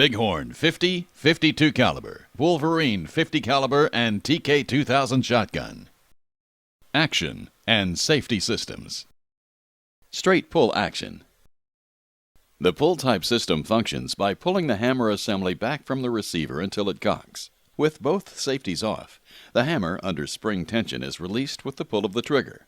Bighorn 50, 52 caliber, Wolverine 50 caliber, and TK2000 shotgun. Action and safety systems. Straight pull action. The pull-type system functions by pulling the hammer assembly back from the receiver until it cocks. With both safeties off, the hammer under spring tension is released with the pull of the trigger.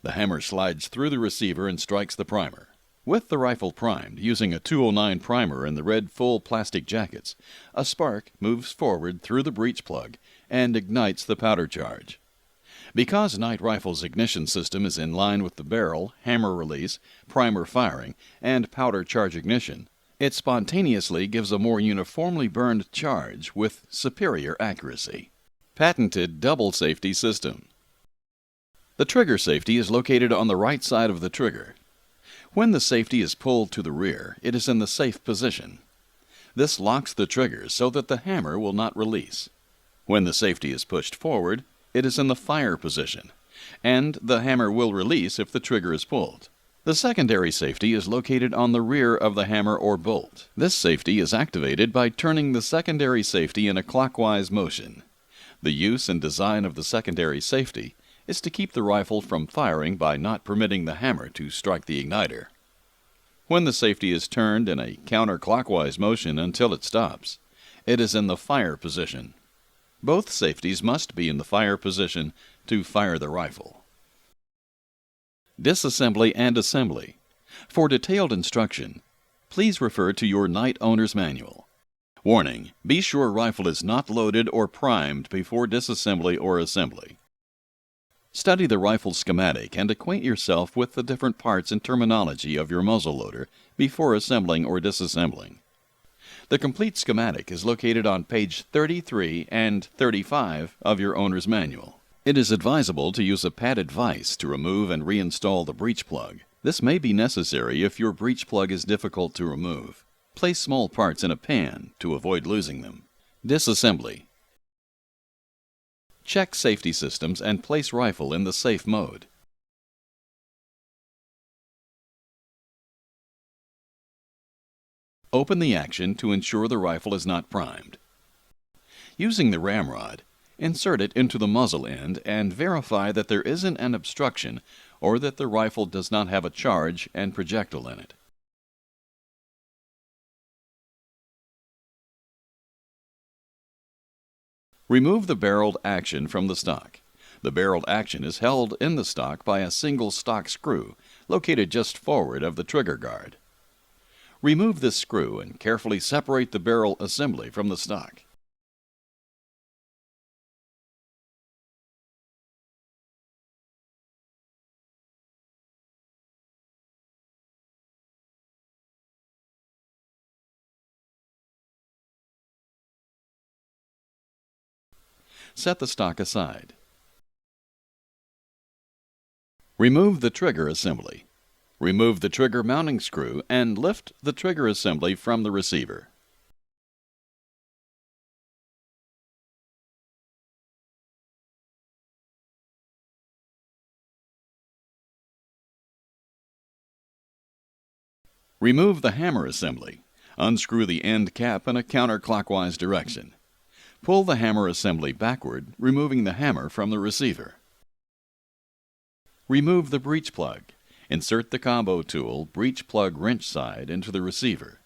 The hammer slides through the receiver and strikes the primer. With the rifle primed using a 209 primer in the red full plastic jackets, a spark moves forward through the breech plug and ignites the powder charge. Because Knight Rifle's ignition system is in line with the barrel, hammer release, primer firing, and powder charge ignition, it spontaneously gives a more uniformly burned charge with superior accuracy. Patented double safety system. The trigger safety is located on the right side of the trigger. When the safety is pulled to the rear, it is in the safe position. This locks the trigger so that the hammer will not release. When the safety is pushed forward, it is in the fire position, and the hammer will release if the trigger is pulled. The secondary safety is located on the rear of the hammer or bolt. This safety is activated by turning the secondary safety in a clockwise motion. The use and design of the secondary safety is to keep the rifle from firing by not permitting the hammer to strike the igniter. When the safety is turned in a counterclockwise motion until it stops, it is in the fire position. Both safeties must be in the fire position to fire the rifle. Disassembly and Assembly. For detailed instruction, please refer to your Knight Owner's Manual. Warning: be sure rifle is not loaded or primed before disassembly or assembly. Study the rifle schematic and acquaint yourself with the different parts and terminology of your muzzleloader before assembling or disassembling. The complete schematic is located on page 33 and 35 of your owner's manual. It is advisable to use a padded vise to remove and reinstall the breech plug. This may be necessary if your breech plug is difficult to remove. Place small parts in a pan to avoid losing them. Disassembly. Check safety systems and place rifle in the safe mode. Open the action to ensure the rifle is not primed. Using the ramrod, insert it into the muzzle end and verify that there isn't an obstruction or that the rifle does not have a charge and projectile in it. Remove the barreled action from the stock. The barreled action is held in the stock by a single stock screw located just forward of the trigger guard. Remove this screw and carefully separate the barrel assembly from the stock. Set the stock aside. Remove the trigger assembly. Remove the trigger mounting screw and lift the trigger assembly from the receiver. Remove the hammer assembly. Unscrew the end cap in a counterclockwise direction. Pull the hammer assembly backward, removing the hammer from the receiver. Remove the breech plug. Insert the combo tool breech plug wrench side into the receiver.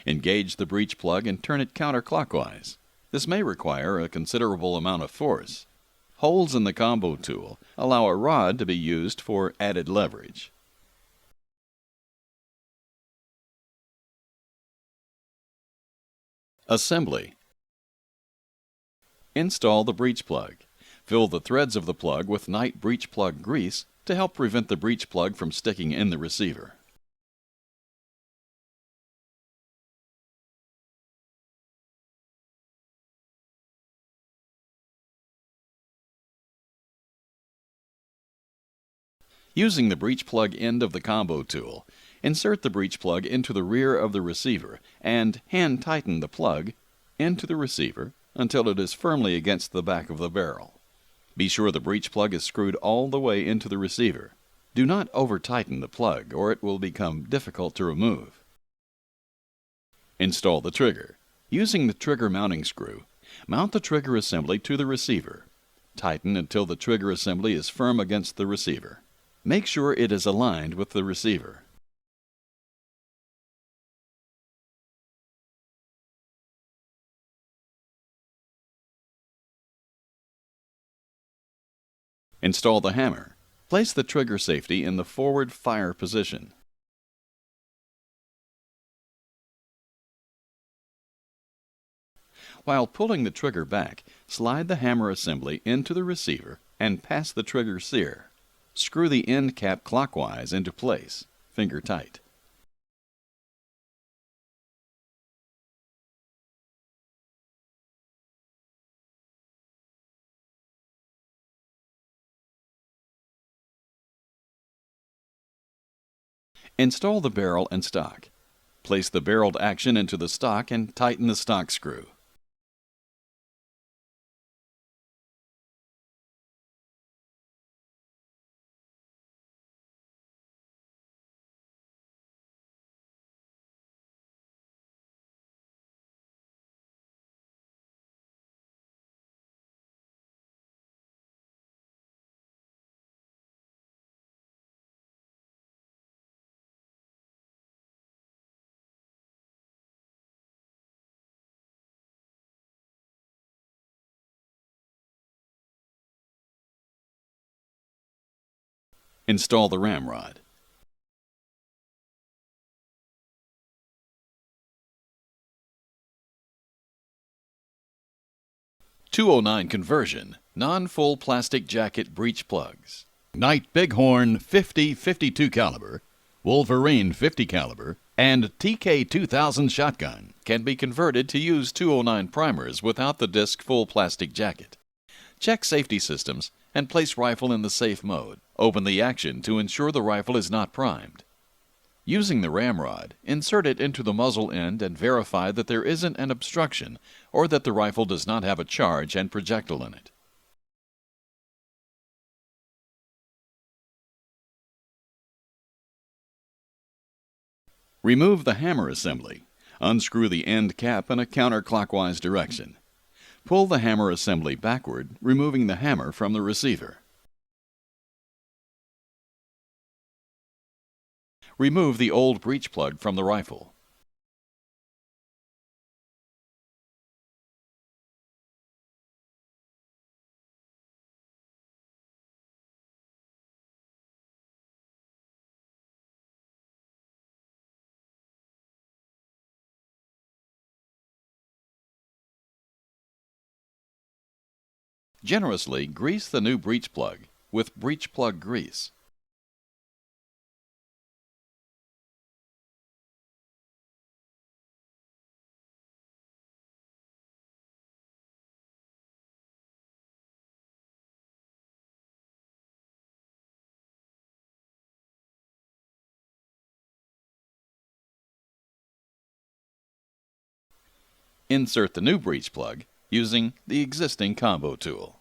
Engage the breech plug and turn it counterclockwise. This may require a considerable amount of force. Holes in the combo tool allow a rod to be used for added leverage. Assembly. Install the breech plug. Fill the threads of the plug with Knight breech plug grease to help prevent the breech plug from sticking in the receiver. Using the breech plug end of the combo tool, insert the breech plug into the rear of the receiver and hand tighten the plug into the receiver until it is firmly against the back of the barrel. Be sure the breech plug is screwed all the way into the receiver. Do not over-tighten the plug or it will become difficult to remove. Install the trigger. Using the trigger mounting screw, mount the trigger assembly to the receiver. Tighten until the trigger assembly is firm against the receiver. Make sure it is aligned with the receiver. Install the hammer. Place the trigger safety in the forward fire position. While pulling the trigger back, slide the hammer assembly into the receiver and pass the trigger sear. Screw the end cap clockwise into place, finger tight. Install the barrel and stock. Place the barreled action into the stock and tighten the stock screw. Install the ramrod. .209 conversion, non-full plastic jacket breech plugs. Knight Bighorn 50-52 caliber, Wolverine 50 caliber, and TK2000 shotgun can be converted to use .209 primers without the disc full plastic jacket. Check safety systems and place rifle in the safe mode. Open the action to ensure the rifle is not primed. Using the ramrod, insert it into the muzzle end and verify that there isn't an obstruction or that the rifle does not have a charge and projectile in it. Remove the hammer assembly. Unscrew the end cap in a counterclockwise direction. Pull the hammer assembly backward, removing the hammer from the receiver. Remove the old breech plug from the rifle. Generously grease the new breech plug with breech plug grease. Insert the new breech plug using the existing combo tool.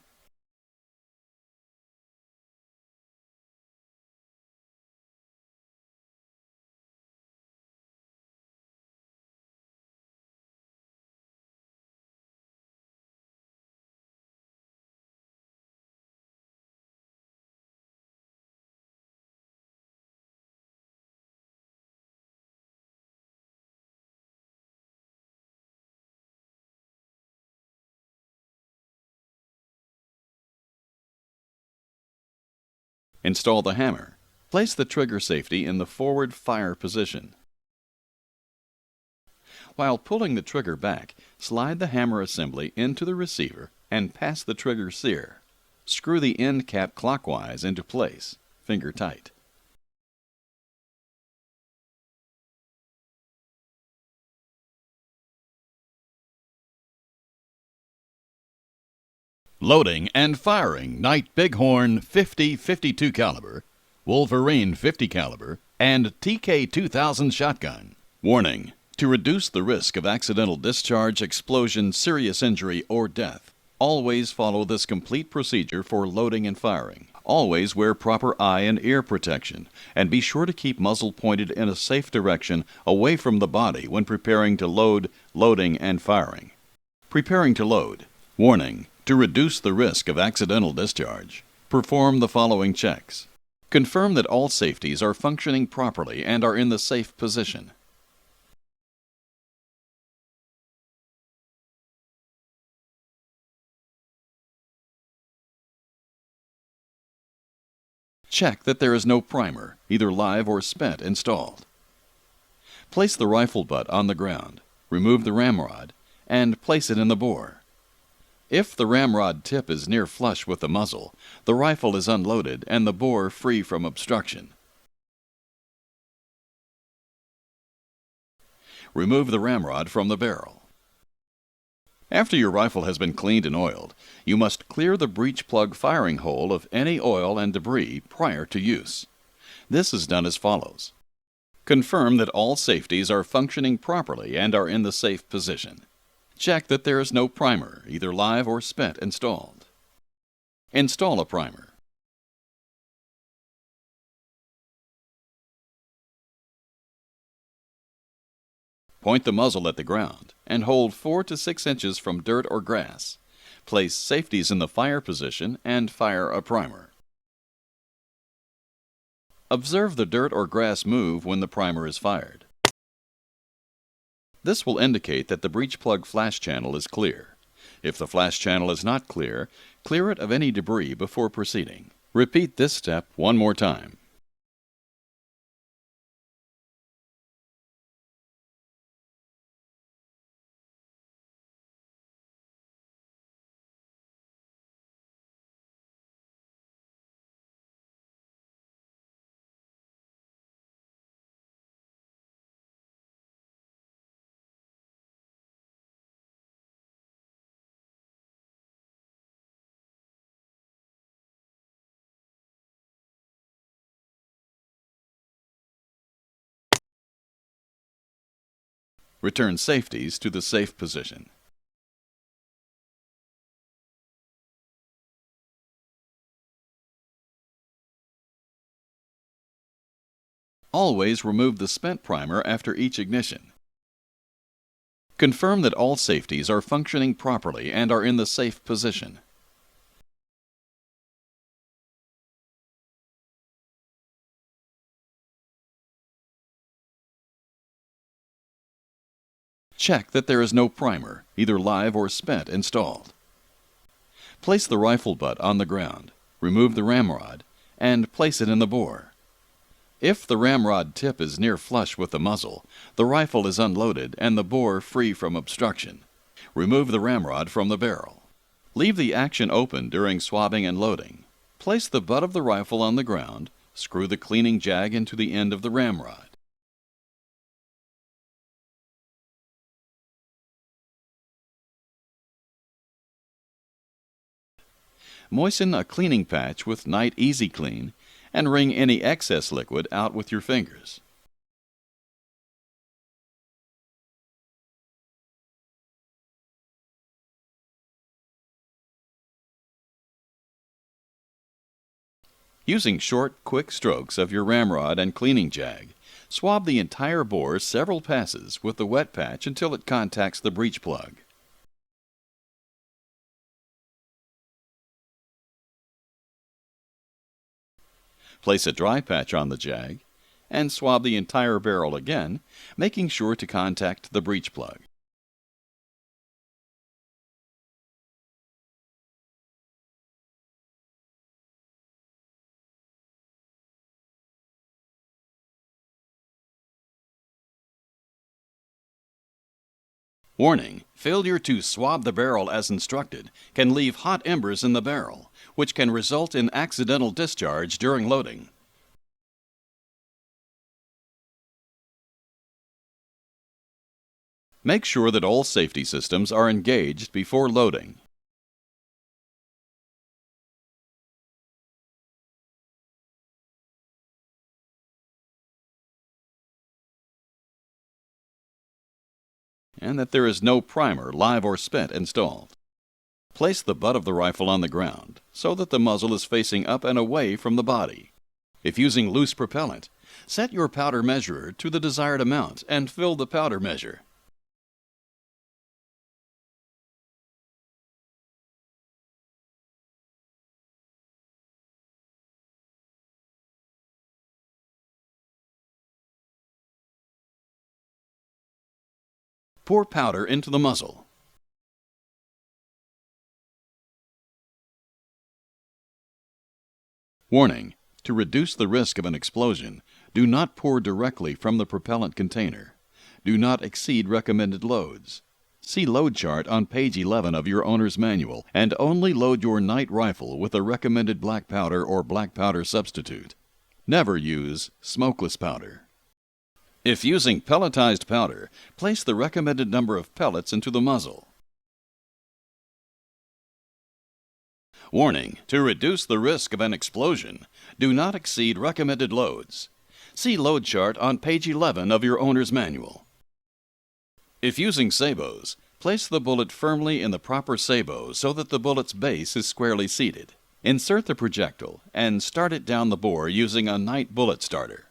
Install the hammer. Place the trigger safety in the forward fire position. While pulling the trigger back, slide the hammer assembly into the receiver and pass the trigger sear. Screw the end cap clockwise into place, finger tight. Loading and firing Knight Bighorn 50-52 caliber, Wolverine 50 caliber, and TK2000 shotgun. Warning: to reduce the risk of accidental discharge, explosion, serious injury, or death, always follow this complete procedure for loading and firing. Always wear proper eye and ear protection, and be sure to keep muzzle pointed in a safe direction away from the body when preparing to load, Loading and firing. Preparing to load. Warning: to reduce the risk of accidental discharge, perform the following checks. Confirm that all safeties are functioning properly and are in the safe position. Check that there is no primer, either live or spent, installed. Place the rifle butt on the ground, remove the ramrod, and place it in the bore. If the ramrod tip is near flush with the muzzle, the rifle is unloaded and the bore free from obstruction. Remove the ramrod from the barrel. After your rifle has been cleaned and oiled, you must clear the breech plug firing hole of any oil and debris prior to use. This is done as follows. Confirm that all safeties are functioning properly and are in the safe position. Check that there is no primer, either live or spent, installed. Install a primer. Point the muzzle at the ground and hold 4 to 6 inches from dirt or grass. Place safeties in the fire position and fire a primer. Observe the dirt or grass move when the primer is fired. This will indicate that the breech plug flash channel is clear. If the flash channel is not clear, clear it of any debris before proceeding. Repeat this step one more time. Return safeties to the safe position. Always remove the spent primer after each ignition. Confirm that all safeties are functioning properly and are in the safe position. Check that there is no primer, either live or spent, installed. Place the rifle butt on the ground, remove the ramrod, and place it in the bore. If the ramrod tip is near flush with the muzzle, the rifle is unloaded and the bore free from obstruction. Remove the ramrod from the barrel. Leave the action open during swabbing and loading. Place the butt of the rifle on the ground, screw the cleaning jag into the end of the ramrod. Moisten a cleaning patch with Knight Easy Clean and wring any excess liquid out with your fingers. Using short, quick strokes of your ramrod and cleaning jag, swab the entire bore several passes with the wet patch until it contacts the breech plug. Place a dry patch on the jag and swab the entire barrel again, making sure to contact the breech plug. Warning: failure to swab the barrel as instructed can leave hot embers in the barrel, which can result in accidental discharge during loading. Make sure that all safety systems are engaged before loading. And that there is no primer, live or spent, installed. Place the butt of the rifle on the ground so that the muzzle is facing up and away from the body. If using loose propellant, set your powder measurer to the desired amount and fill the powder measure. Pour powder into the muzzle. Warning: to reduce the risk of an explosion, do not pour directly from the propellant container. Do not exceed recommended loads. See load chart on page 11 of your owner's manual, and only load your Knight rifle with a recommended black powder or black powder substitute. Never use smokeless powder. If using pelletized powder, place the recommended number of pellets into the muzzle. Warning: to reduce the risk of an explosion, do not exceed recommended loads. See load chart on page 11 of your owner's manual. If using sabots, place the bullet firmly in the proper sabot so that the bullet's base is squarely seated. Insert the projectile and start it down the bore using a Knight bullet starter.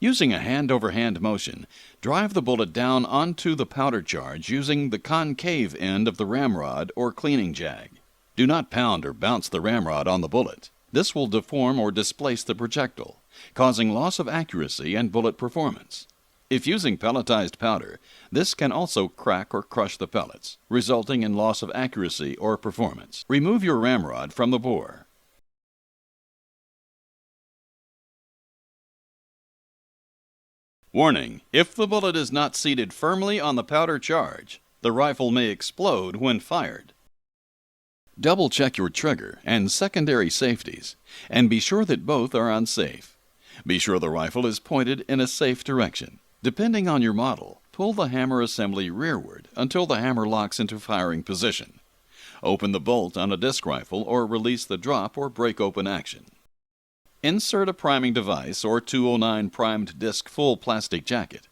Using a hand-over-hand motion, drive the bullet down onto the powder charge using the concave end of the ramrod or cleaning jag. Do not pound or bounce the ramrod on the bullet. This will deform or displace the projectile, causing loss of accuracy and bullet performance. If using pelletized powder, this can also crack or crush the pellets, resulting in loss of accuracy or performance. Remove your ramrod from the bore. Warning: if the bullet is not seated firmly on the powder charge, the rifle may explode when fired. Double check your trigger and secondary safeties, and be sure that both are unsafe. Be sure the rifle is pointed in a safe direction. Depending on your model, pull the hammer assembly rearward until the hammer locks into firing position. Open the bolt on a disc rifle or release the drop or break open action. Insert a priming device or 209 primed disc full plastic jacket.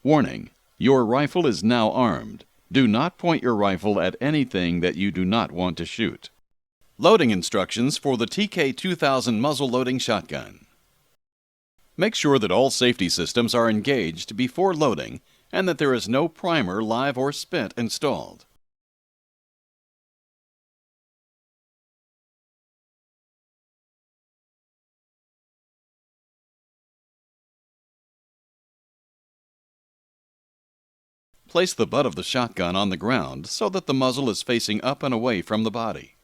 Warning: your rifle is now armed. Do not point your rifle at anything that you do not want to shoot. Loading instructions for the TK2000 muzzle loading shotgun. Make sure that all safety systems are engaged before loading and that there is no primer, live or spent, installed. Place the butt of the shotgun on the ground so that the muzzle is facing up and away from the body.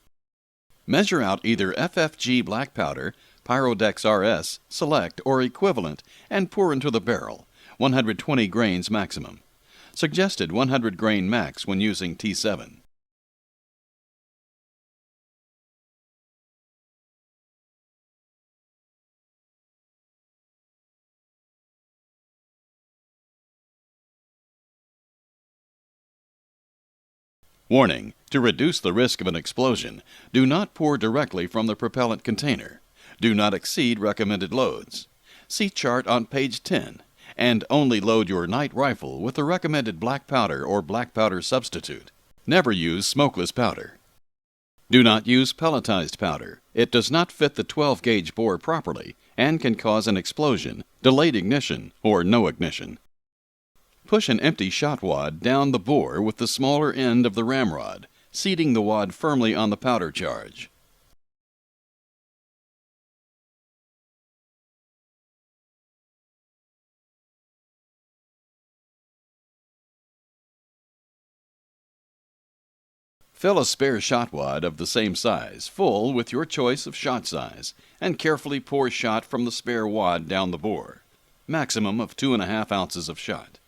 Measure out either FFG black powder, Pyrodex RS, Select, or equivalent and pour into the barrel, 120 grains maximum. Suggested 100 grain max when using T7. Warning: to reduce the risk of an explosion, do not pour directly from the propellant container. Do not exceed recommended loads. See chart on page 10, and only load your Knight rifle with the recommended black powder or black powder substitute. Never use smokeless powder. Do not use pelletized powder. It does not fit the 12-gauge bore properly and can cause an explosion, delayed ignition, or no ignition. Push an empty shot wad down the bore with the smaller end of the ramrod, seating the wad firmly on the powder charge. Fill a spare shot wad of the same size, full with your choice of shot size, and carefully pour shot from the spare wad down the bore. Maximum of 2½ ounces of shot.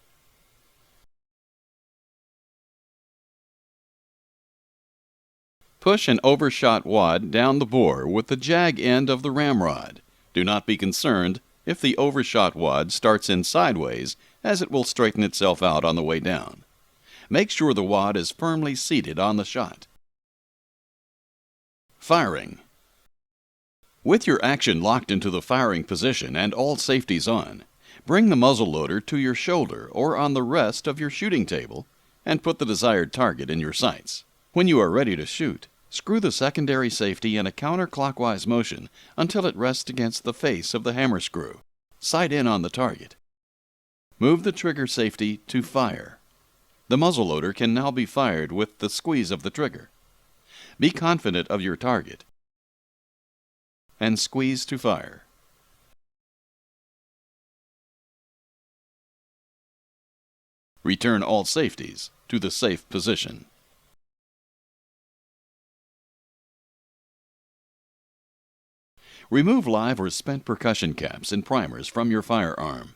Push an overshot wad down the bore with the jag end of the ramrod. Do not be concerned if the overshot wad starts in sideways, as it will straighten itself out on the way down. Make sure the wad is firmly seated on the shot. Firing. With your action locked into the firing position and all safeties on, bring the muzzleloader to your shoulder or on the rest of your shooting table and put the desired target in your sights. When you are ready to shoot, screw the secondary safety in a counterclockwise motion until it rests against the face of the hammer screw. Sight in on the target. Move the trigger safety to fire. The muzzleloader can now be fired with the squeeze of the trigger. Be confident of your target and squeeze to fire. Return all safeties to the safe position. Remove live or spent percussion caps and primers from your firearm.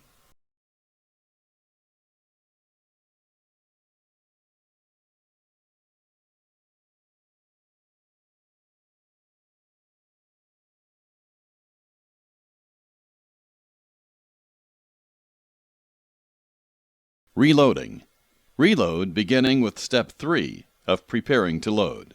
Reloading. Reload beginning with step 3 of preparing to load.